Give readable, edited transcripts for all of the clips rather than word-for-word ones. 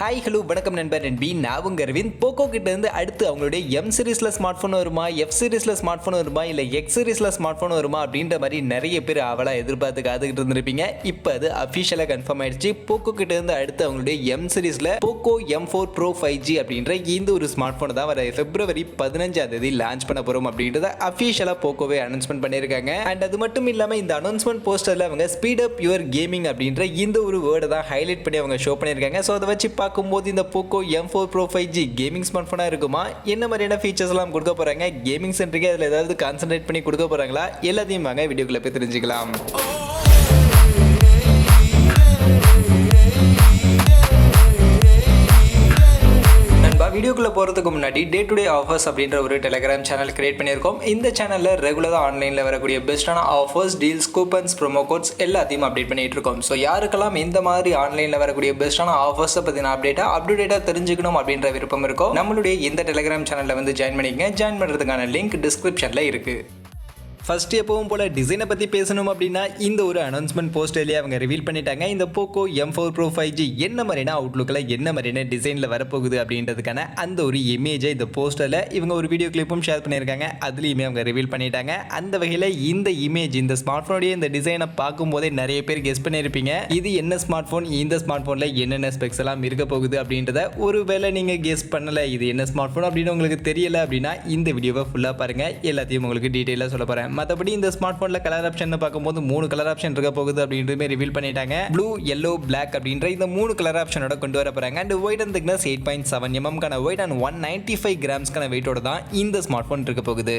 Hi hello வணக்கம் நண்பர் NP நான் உங்க அரவிந்த். போக்கோ கிட்ட இருந்து அடுத்து அவங்களுடைய எம் சீரிஸ்ல ஸ்மார்ட் போன் வருமா, எஃப் சீரிஸ்ல ஸ்மார்ட் போன் வருமா, இல்ல எக்ஸ் சீரிஸ்ல ஸ்மார்ட் போன் வருமா அப்படின்ற மாதிரி நிறைய பேர் அவளா எதிர்பார்த்து காத்துக்கிட்டு இருந்திருப்பீங்க. இப்போ அது அஃபிஷியலா கன்ஃபார்ம் ஆயிடுச்சு. போக்கோ கிட்ட இருந்து அடுத்து அவங்களுடைய M சீரிஸ்ல Poco M4 Pro 5G அப்படின்ற இந்த ஒரு ஸ்மார்ட் போன் தான் வர பிப்ரவரி 15ஆம் தேதி லான்ச் பண்ண போறோம் அப்படின்றத அஃபிஷியலா போக்கோவே அனௌன்ஸ்மெண்ட் பண்ணியிருக்காங்க. அண்ட் அது மட்டும் இல்லாம இந்த அனௌன்ஸ்மெண்ட் போஸ்டர்ல அவங்க ஸ்பீட் அப் யுவர் கேமிங் அப்படின்ற இந்த ஒரு வேர்டை தான் ஹைலைட் பண்ணி அவங்க ஷோ பண்ணியிருக்காங்க. ஸோ அதை வச்சு பார்க்கும்போது இந்த Poco M4 Pro 5G gaming smart போனா இருக்குமா, என்ன மாதிரியான ஃபீச்சர்ஸ் எல்லாம் கொடுக்க போறாங்க, கேமிங் சென்ட்ரிக்கா அதில் ஏதாவது கான்சென்ட்ரேட் பண்ணி கொடுக்க போறாங்களா, எல்லாத்தையும் வாங்க வீடியோக்குள்ள போய் தெரிஞ்சுக்கலாம். வீடியோக்குள்ள போறதுக்கு முன்னாடி டே டு டே ஆஃபர்ஸ் அப்படின்ற ஒரு டெலிகிராம் சேனல் கிரியேட் பண்ணியிருக்கோம். இந்த சேனல்ல ரெகுலரா ஆன்லைன்ல வரக்கூடிய பெஸ்டான offers, deals, coupons, promo quotes எல்லாத்தையும் அப்டேட் பண்ணிட்டு இருக்கோம். ஸோ யாருக்கெல்லாம் இந்த மாதிரி ஆன்லைன்ல வரக்கூடிய பெஸ்டான ஆஃபர்ஸை பத்தின அப்டேட்டா தெரிஞ்சுக்கணும் அப்படின்ற விருப்பம் இருக்கோ நம்மளுடைய இந்த டெலிகிராம் சேனல்ல வந்து ஜாயின் பண்ணிக்கங்க. ஜாயின் பண்றதுக்கான லிங்க் டிஸ்கிரிப்ஷன்ல இருக்கு. ஃபர்ஸ்ட் எப்பவும் போல டிசைனை பற்றி பேசணும் அப்படின்னா இந்த ஒரு அனௌன்ஸ்மெண்ட் போஸ்டர்லேயே அவங்க ரிவீல் பண்ணிட்டாங்க. இந்த போக்கோ M4 Pro 5G என்ன மாதிரியான அவுட்லுக்கில் என்ன மாதிரியான டிசைனில் வரப்போகுது அப்படின்றதுக்கான அந்த ஒரு இமேஜை இந்த போஸ்டரில் இவங்க ஒரு வீடியோ கிளிப்பும் ஷேர் பண்ணியிருக்காங்க. அதுலேயுமே அவங்க ரிவீல் பண்ணிட்டாங்க. அந்த வகையில் இந்த இமேஜ், இந்த ஸ்மார்ட் ஃபோனுடைய இந்த டிசைனை பார்க்கும்போதே நிறைய பேர் கெஸ் பண்ணியிருப்பீங்க இது என்ன ஸ்மார்ட் ஃபோன், இந்த ஸ்மார்ட் ஃபோனில் என்னென்ன ஸ்பெக்ஸ் எல்லாம் இருக்க போகுது அப்படின்றத. ஒருவேளை நீங்கள் கெஸ் பண்ணலை, இது என்ன ஸ்மார்ட் ஃபோன் அப்படின்னு உங்களுக்கு தெரியல அப்படின்னா இந்த வீடியோவை ஃபுல்லாக பாருங்கள். எல்லாத்தையும் உங்களுக்கு டீட்டெயிலாக சொல்ல போகிறேன். மற்றபடி இந்த ஸ்மார்ட் போன்ல கலர் ஆப்ஷன் பார்க்கும்போது 3 கலர் ஆப்ஷன் இருக்க போகுது அப்படின்றதுமே ரிவீல் பண்ணிட்டாங்க. ப்ளூ, yellow, black அப்படின்ற இந்த 3 கலர் ஆப்ஷனோட கொண்டு வர போறாங்க. And weight and thickness 8.7 mm கான weight and 195 grams கான வெயிட்டோட தான் இந்த ஸ்மார்ட் போன் இருக்க போகுது.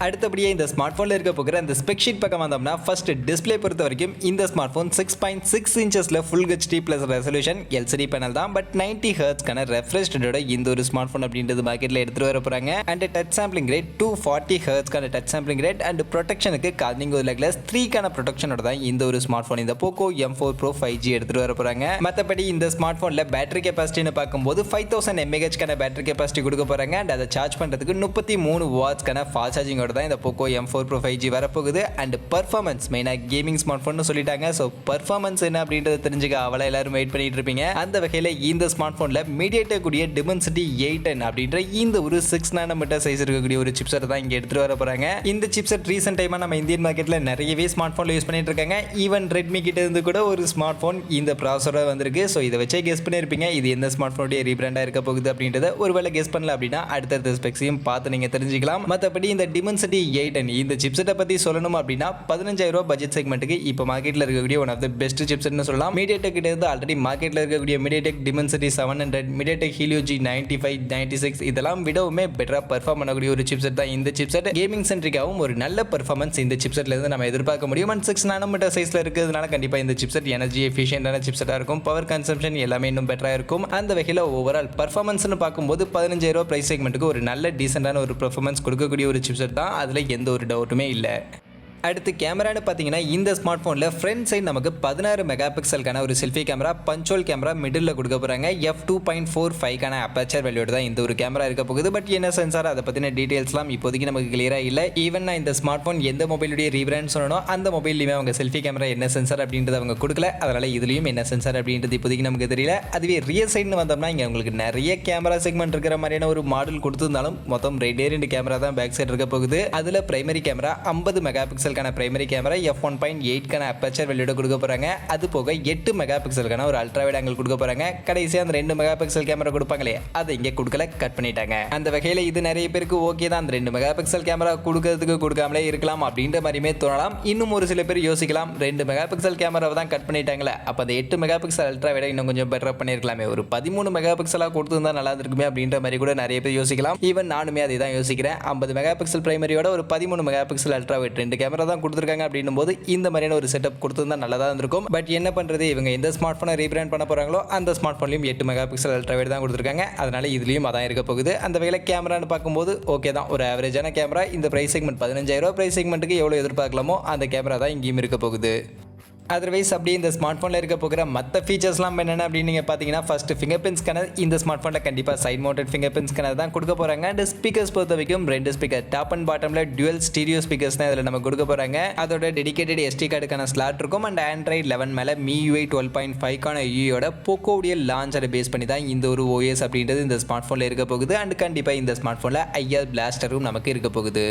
அடுத்தபடியே இந்த ஸ்மார்ட் போன்ல இருக்க போகிற அந்த ஸ்பெக் ஷீட் பக்கம் வந்தோம்னா ஃபர்ஸ்ட் டிஸ்பிளே பொறுத்த வரைக்கும் இந்த ஸ்மார்ட் போன் 6.6 இன்ச்சஸ்ல full HD plus resolution LCD panel தான். பட் 90 Hz கான ரெஃப்ரெஷ் ரேட்டோட இந்த ஒரு ஸ்மார்ட் போன் அப்படின்றது மார்க்கெட்ல எடுத்துட்டு வர போறாங்க. And touch sampling rate 240 Hz கான டச் சாம்பிளிங் ரேட் அண்ட் ப்ரொடெக்ஷனுக்கு கார்னிங் ஒரு கிளாஸ் 3 கான ப்ரொடெக்ஷனோட தான் இந்த ஒரு ஸ்மார்ட் போன் இந்த போக்கோ M4 Pro 5G எடுத்துட்டு வர போறாங்க. மற்றபடி இந்த ஸ்மார்ட் போன்ல பேட்டரி கெபாசிட்டின்னு பார்க்கும்போது 5000 mAh கான பேட்டரி கெபாசிட்டி கொடுக்க போறாங்க. அண்ட் அதை சார்ஜ் பண்றதுக்கு 33 வாட்ஸ் கான ஃபாஸ்ட் சார்ஜிங் தான் இந்த போக்கோ M4 Pro 5G வரப்போகுது. அண்ட் பர்ஃபார்மன்ஸ் மெயினா கேமிங் ஸ்மார்ட் போன் சொல்லிட்டாங்க. ஸோ பர்ஃபார்மன்ஸ் என்ன அப்படின்றத தெரிஞ்சுக்க அவளை எல்லாரும் வெயிட் பண்ணிட்டு இருப்பீங்க. அந்த வகையில் இந்த ஸ்மார்ட் போன்ல Mediatek கூடிய Dimensity 810 அப்படின்ற இந்த ஒரு 6 nm சைஸ் இருக்கக்கூடிய ஒரு சிப்செட் தான் இங்க எடுத்துட்டு வர போறாங்க. இந்த சிப்செட் ரீசென்ட் டைமா நம்ம இந்தியன் மார்க்கெட்ல நிறையவே ஸ்மார்ட் போன்ல யூஸ் பண்ணிட்டு இருக்காங்க. ஈவன் ரெட்மி கிட்ட இருந்து கூட ஒரு ஸ்மார்ட் போன் இந்த ப்ராசஸரோட வந்திருக்கு. ஸோ இதை வச்சே கெஸ் பண்ணிருப்பீங்க இது எந்த ஸ்மார்ட் போனுடைய ரீபிராண்டா இருக்க போகுது அப்படின்றத. ஒருவேளை கெஸ் பண்ணல அப்படின்னா அடுத்தடுத்த ஸ்பெக்ஸையும் பார்த்து நீங்க தெரிஞ்சுக்கலாம். மற்றபடி இந்த Dimensity 810 இந்த சிப்செட்டை பத்தி சொல்லணும் அப்படின்னா 15000 ரூபாய் பட்ஜெட் செக்மெண்ட்டுக்கு இப்போ மார்க்கெட்ல இருக்கக்கூடிய ஒன் ஆஃப் த பெஸ்ட் சிப்செட்னு சொல்லலாம். Mediatek கிட்ட இருந்து ஆல்ரெடி மார்க்கெட்ல இருக்கக்கூடிய Mediatek Dimensity 700, Mediatek Helio G95, 96 இதெல்லாம் விடவுமே பெட்டரா பெர்ஃபார்ம் பண்ணக்கூடிய ஒரு சிப்செட் தான் இந்த சிப்செட். கேமிங் சென்ட்ரிக்காவும் ஒரு நல்ல பெர்ஃபார்மன்ஸ் இந்த சிப்செட்ல இருந்து நம்ம எதிர்பார்க்க முடியும். அண்ட் 6 nm சைஸ்ல இருக்கிறதுனால கண்டிப்பா இந்த சிப்செட் எனர்ஜி எஃபிஷியன்டான சிப்செட்டா இருக்கும். பவர் கன்சம்ஷன் எல்லாமே இன்னும் பெட்டரா இருக்கும். அந்த வகையில் ஓவரால் பெர்ஃபார்மன்ஸ்னு பார்க்கும்போது 15000 ரூபாய் பிரைஸ் செக்மெண்ட்டுக்கு ஒரு நல்ல டீசென்டான ஒரு பெர்ஃபார்மன்ஸ் கொடுக்கக்கூடிய ஒரு சிப்செட் தான். அதுல எந்த ஒரு டவுட்டுமே இல்லை. அடுத்து கேமரான்னு பார்த்தீங்கன்னா இந்த ஸ்மார்ட் ஃபோனில் ஃப்ரண்ட் சைட் நமக்கு 16 மெகா பிக்சலுக்கான ஒரு selfie camera, punch hole camera middle கொடுக்க போகிறாங்க. f2.45 கான அப்பேச்சர் வேல்யூட தான் இந்த ஒரு கேமரா இருக்க போகுது. பட் என்ன சென்சார் அதை பற்றின டீட்டெயில்ஸ்லாம் இப்போதைக்கு நமக்கு கிளியராக இல்லை. ஈவன் நான் இந்த ஸ்மார்ட் ஃபோன் எந்த மொபைலுடைய ரீபிராண்ட் சொல்லணும் அந்த மொபைல்லையுமே அவங்க செல்ஃபி கேமரா என்ன சென்சார் அப்படின்றது அவங்க கொடுக்கல. அதனால் இதுலேயும் என்ன சென்சார் அப்படின்றது இப்போதைக்கு நமக்கு தெரியல. அதுவே ரியல் சைட்னு வந்தோம்னா இங்கே உங்களுக்கு நிறைய கேமரா செக்மெண்ட் இருக்கிற மாதிரியான ஒரு மாடல் கொடுத்துருந்தாலும் மொத்தம் 2 கேமரா தான் பேக் சைட் இருக்க போகுது. அதில் primary camera 50 mega pixel primary camera f1.8 கான அப்பேச்சர் வேல்யூட கொடுக்க போறாங்க. அது போக 8 மெகா பிக்சலுக்கான ஒரு அல்ட்ரா வைட் ஆங்கிள் கொடுக்க போறாங்க. கடைசியா அந்த 2 மெகா பிக்சல் கேமரா கொடுப்பாங்களே அதை இங்க கொடுக்கல, கட் பண்ணிட்டாங்க. அந்த வகையில இது நிறைய பேருக்கு ஓகே தான். அந்த 2 மெகா பிக்சல் கேமரா கொடுக்கிறதுக்கு கொடுக்காமலே இருக்கலாம் அப்படின்ற மாதிரியுமே தோணலாம். இன்னும் ஒரு சில பேர் யோசிக்கலாம் 2 மெகா பிக்சல் கேமராவை தான் கட் பண்ணிட்டாங்களே, அப்ப அந்த 8 மெகா பிக்சல் அல்ட்ரா வைட இன்னும் கொஞ்சம் பெட்டரா பண்ணிருக்கலாமே, ஒரு 13 மெகா பிக்சலா கொடுத்திருந்தா நல்லா இருக்குமே அப்படின்ற மாதிரி கூட நிறைய பேர் யோசிக்கலாம். ஈவன் நானுமே அதை தான் யோசிக்கிறேன். 50 மெகா பிக்சல் பிரைமரியோட ஒரு 13 mega pixel ultra white 2 camera தான் கொடுத்திருக்காங்க அப்படின்னும் போது இந்த மாதிரியான ஒரு செட்டப் கொடுத்திருந்தா நல்லதா இருந்திருக்கும். பட் என்ன பண்றது, இவங்க எந்த ஸ்மார்ட் போனை ரீபிராண்ட் பண்ண போறாங்களோ அந்த ஸ்மார்ட் போன்லயும் 8 மெகா பிக்சல் அல்ட்ரா வைட் தான் கொடுத்திருக்காங்க. அதனால இதுலயும் அதான் இருக்க போகுது. அந்த வகையில கேமரான்னு பார்க்கும்போது ஓகே தான், ஒரு ஆவரேஜான கேமரா. இந்த பிரைஸ் செக்மெண்ட் 15000 ரூபாய் பிரைஸ் செக்மெண்ட்டுக்கு எவ்வளவு எதிர்பார்க்கலாமோ அந்த கேமரா தான் இங்கேயும் இருக்க போகுது. அதர்வைஸ் அப்படியே இந்த ஸ்மார்ட் ஃபோனில் இருக்க போகிற மற்ற ஃபீச்சர்ஸ்லாம் என்னென்ன அப்படின்னு நீங்கள் பார்த்தீங்கன்னா ஃபஸ்ட்டு ஃபிங்கர் பிரிண்ட் ஸ்கேனர். இந்த ஸ்மார்ட் ஃபோனில் கண்டிப்பாக side mounted finger print scanner தான் கொடுக்க போகிறாங்க. அண்ட் ஸ்பீக்கர்ஸ் பொறுத்த வரைக்கும் 2 ஸ்பீக்கர் டாப் அண்ட் பாட்டமில் டுவல் ஸ்டீரியோ ஸ்பீக்கர்ஸ் தான் இதில் நம்ம கொடுக்க போகிறாங்க. அதோட டெடிகேட்டட் SD கார்டுக்கான ஸ்லாட் இருக்கும். அண்ட் Android 11 மேலே MIUI 12.5க்கான யூயோட போக்கோடைய லான்ச்சரை பேஸ் பண்ணி தான் இந்த ஒரு OS அப்படின்றது இந்த ஸ்மார்ட் ஃபோனில் இருக்க போகுது. அண்ட் கண்டிப்பாக இந்த ஸ்மார்ட் ஃபோனில் IR பிளாஸ்டரும் நமக்கு இருக்க போகுது.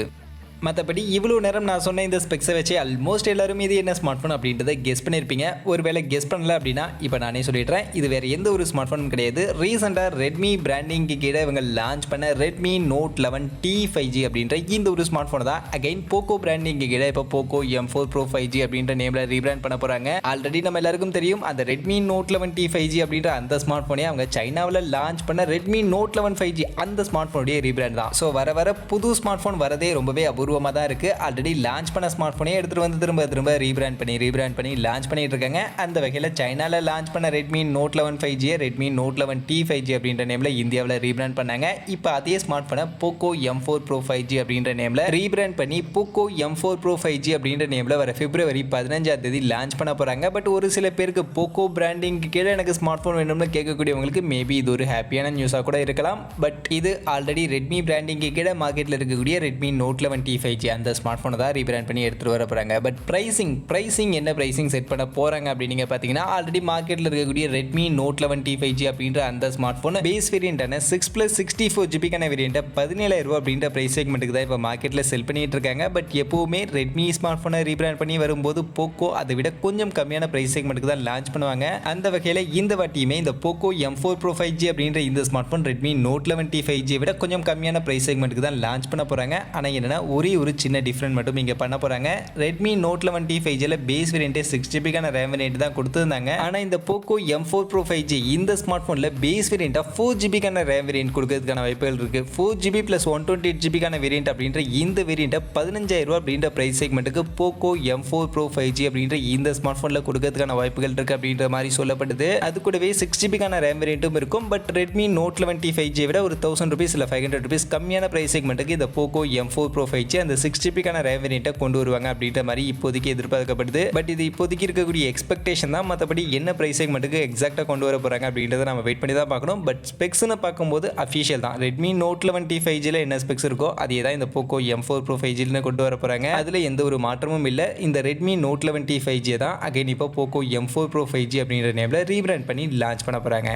மற்றபடி இவ்வளோ நேரம் நான் சொன்ன இந்த ஸ்பெக்ஸை வச்சு ஆல்மோஸ்ட் எல்லாரும் இது என்ன ஸ்மார்ட் ஃபோன் அப்படின்றத கெஸ் பண்ணியிருப்பீங்க. ஒருவேளை கெஸ் பண்ணல அப்படின்னா இப்போ நானே சொல்லிடுறேன், இது வேறு எந்த ஒரு ஸ்மார்ட் ஃபோனும் கிடையாது. ரீசெண்டாக ரெட்மி பிராண்டிங்கு கீழே இவங்க லான்ச் பண்ண ரெட்மி Note 11T 5G அப்படின்ற இந்த ஒரு ஸ்மார்ட் ஃபோனை தான் அகைன் போக்கோ பிராண்டிங்கு கீழே இப்போ போக்கோ M4 Pro 5G அப்படின்ற நேமில் ரீபிராண்ட் பண்ண போகிறாங்க. ஆல்ரெடி நம்ம எல்லாருக்கும் தெரியும், அந்த ரெட்மி Note 11T 5G அப்படின்ற அந்த ஸ்மார்ட் ஃபோனே அவங்க சைனாவில் லான்ச் பண்ண ரெட்மி Note 11 5G அந்த ஸ்மார்ட் ஃபோனுடைய ரீபிராண்ட் தான். ஸோ வர புது ஸ்மார்ட் ஃபோன் வரதே ரொம்பவே அபூர்வமாக தான் இருக்குது. ஆல்ரெடி லான்ச் பண்ண ஸ்மார்ட் ஃபோனே எடுத்துகிட்டு வந்து திரும்ப ரீபிராண்ட் பண்ணி லான்ச் பண்ணிட்டு இருக்காங்க. அந்த வகையில் சைனாவில் லான்ச் பண்ண Redmi Note 11 5G Redmi Note 11T 5G அப்படின்ற நேமில் இந்தியாவில் ரீபிராண்ட் பண்ணாங்க. இப்போ அதே ஸ்மார்ட் ஃபோனை போக்கோ M4 Pro 5G அப்படின்ற நேமில் ரீபிராண்ட் பண்ணி போக்கோ M4 Pro 5G அப்படின்ற நேமில் வர February 15 லான்ச் பண்ண போகிறாங்க. பட் ஒரு சில பேருக்கு போக்கோ பிராண்டிங் கீழே எனக்கு ஸ்மார்ட் ஃபோன் வேணும்னு கேட்கக்கூடியவங்களுக்கு மேபி இது ஒரு ஹாப்பியான நியூஸாக கூட இருக்கலாம். பட் இது ஆல்ரெடி ரெட்மி பிராண்டிங் கீழே மார்க்கெட்டில் இருக்கக்கூடிய ரெட்மி Note 11T 5G அந்த ஸ்மார்ட் ஃபோனை தான் ரீபிராண்ட் பண்ணி எடுத்துகிட்டு வர போகிறாங்க. பட் ப்ரைசிங் என்ன ப்ரைசிங் செட் பண்ண போகிறாங்க அப்படின்னு நீங்கள் பார்த்தீங்கன்னா ஆல்ரெடி மார்க்கெட்டில் இருக்கக்கூடிய ரெட்மி Note 11T 5G அப்படின்ற அந்த ஸ்மார்ட் ஃபோன் பேஸ் வேரியண்டான 6+64GB வேரியண்ட்டை 17,000 ரூபா அப்படின்ற ப்ரைஸ் செக்மெண்ட்டுக்கு தான் இப்போ மார்க்கெட்டில் செல் பண்ணிட்டு இருக்காங்க. பட் எப்போவுமே ரெட்மி ஸ்மார்ட் ஃபோனை ரீபிராண்ட் பண்ணி வரும்போது போக்கோ அதை விட கொஞ்சம் கம்மியான ப்ரைஸ் செக்மெண்ட்டுக்கு தான் லான்ச் பண்ணுவாங்க. அந்த வகையில் இந்த வாட்டியுமே இந்த போக்கோ M4 Pro 5G அப்படின்ற இந்த smart phone Redmi Note 11T 5G விட கொஞ்சம் கம்மியான ப்ரைஸ் செக்மெண்ட்டுக்கு தான் லான்ச் பண்ண போகிறாங்க. ஆனால் என்னன்னா ஒரே ஒரு சின்ன டிஃப்ரெண்ட் மட்டும் இங்கே பண்ண போகிறாங்க. ரெட்மி Note 11T 5Gல பேஸ் வேரியண்ட்டே 6GB ரேம் வேரியண்ட் தான் கொடுத்துருந்தாங்க. ஆனால் இந்த போக்கோ M4 Pro 5G இந்த ஸ்மார்ட் ஃபோனில் பேஸ் வேரியண்ட்டாக 4GB ரேம் வேரியண்ட் கொடுக்கறதுக்கான வாய்ப்புகள் இருக்குது. 4GB + 128GB வேரியண்ட் அப்படின்ற இந்த வேரியண்ட்டை 15,000 ரூபா அப்படின்ற price செக்மெண்ட்டுக்கு Poco M4 Pro 5G அப்படின்ற இந்த ஸ்மார்ட் ஃபோனில் கொடுக்கறதுக்கான வாய்ப்புகள் இருக்குது அப்படின்ற மாதிரி சொல்லப்படுது. அது கூடவே 6GB ரேம் வேரியண்ட்டும் இருக்கும். But Redmi Note 11T 5G விட ஒரு 1000 ரூபீஸ் இல்லை 500 ரூபீஸ் கம்மியான ப்ரைஸ் செக்மெண்ட்டுக்கு இந்த போக்கோ M4 Pro 5G அந்த 6GB ரேம் வேரியண்ட்டை கொண்டு வருவாங்க அப்படின்ற மாதிரி இப்போதைக்கு எதிர்பார்க்கப்படுது. பட் இது இப்போதைக்கு இருக்கக்கூடிய எக்ஸ்பெக்டேஷன் தான். மற்றபடி என்ன ப்ரைஸ் செக்மெண்ட்டுக்கு எக்ஸாக்டாக கொண்டு வர போகிறாங்க அப்படின்றத நம்ம வெயிட் பண்ணி தான் பார்க்கணும். பட் ஸ்பெக்ஸ்னு பார்க்கும்போது அஃபிஷியல் தான். ரெட்மி Note 11T 5Gல என்ன ஸ்பெக்ஸ் இருக்கோ அதே தான் இந்த போக்கோ M4 Pro 5Gல கொண்டு வர போகிறாங்க. அதில் எந்த ஒரு மாற்றமும் இல்லை. இந்த ரெட்மி Note 11T 5G தான் அகைன் இப்போ போக்கோ M4 Pro 5G அப்படின்ற நேமில் ரீபிராண்ட் பண்ணி லான்ச் பண்ண போகிறாங்க.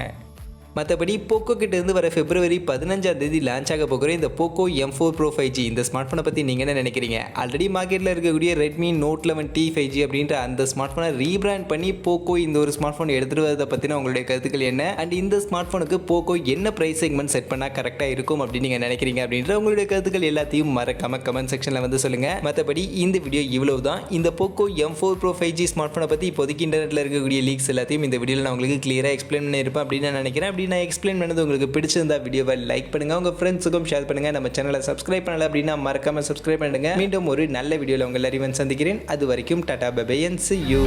மற்றபடி போக்கோ கிட்டேருந்து வர February 15 லான்ச் ஆக போகிற இந்த போக்கோ M4 Pro 5G இந்த ஸ்மார்ட் ஃபோனை பற்றி நீங்கள் என்ன நினைக்கிறீங்க? ஆல்ரெடி மார்க்கெட்டில் இருக்கக்கூடிய ரெட்மி Note 11T 5G அப்படின்ற அந்த ஸ்மார்ட் ஃபோனை ரீபிராண்ட் பண்ணி போக்கோ இந்த ஒரு ஸ்மார்ட் ஃபோன் எடுத்துகிட்டு வரதை பற்றின உங்களுடைய கருத்துக்கள் என்ன? அண்ட் இந்த ஸ்மார்ட் ஃபோனுக்கு போக்கோ என்ன ப்ரைஸ் செக்மெண்ட் செட் பண்ணால் கரெக்டாக இருக்கும் அப்படின்னு நீங்கள் நினைக்கிறீங்க அப்படின்ற உங்களுடைய கருத்துக்கள் எல்லாத்தையும் மறக்காம கமெண்ட் செக்ஷனில் வந்து சொல்லுங்கள். மற்றபடி இந்த வீடியோ இவ்வளவு தான். இந்த Poco M4 Pro 5G smart ஃபோனை பற்றி இப்போதைக்கு இன்டர்நெட்டில் இருக்கக்கூடிய லீக்ஸ் எல்லாத்தையும் இந்த வீடியோவில் நான் உங்களுக்கு கிளியராக எக்ஸ்பிளைன் பண்ணியிருப்பேன் அப்படின்னு நான் நினைக்கிறேன். நான் எக்ஸ்பிளைன் பண்ணது உங்களுக்கு பிடிச்சிருந்தா வீடியோவை லைக் பண்ணுங்க, உங்க ஃப்ரெண்ட்ஸுக்கும் ஷேர் பண்ணுங்க. நம்ம சேனலை சப்ஸ்கிரைப் பண்ணல அப்படின்னா மறக்காம சப்ஸ்கிரைப் பண்ணுங்க. மீண்டும் ஒரு நல்ல வீடியோவில் உங்கள் எல்லாரையும் சந்திக்கிறேன். அது வரைக்கும் tata bye bye and see you.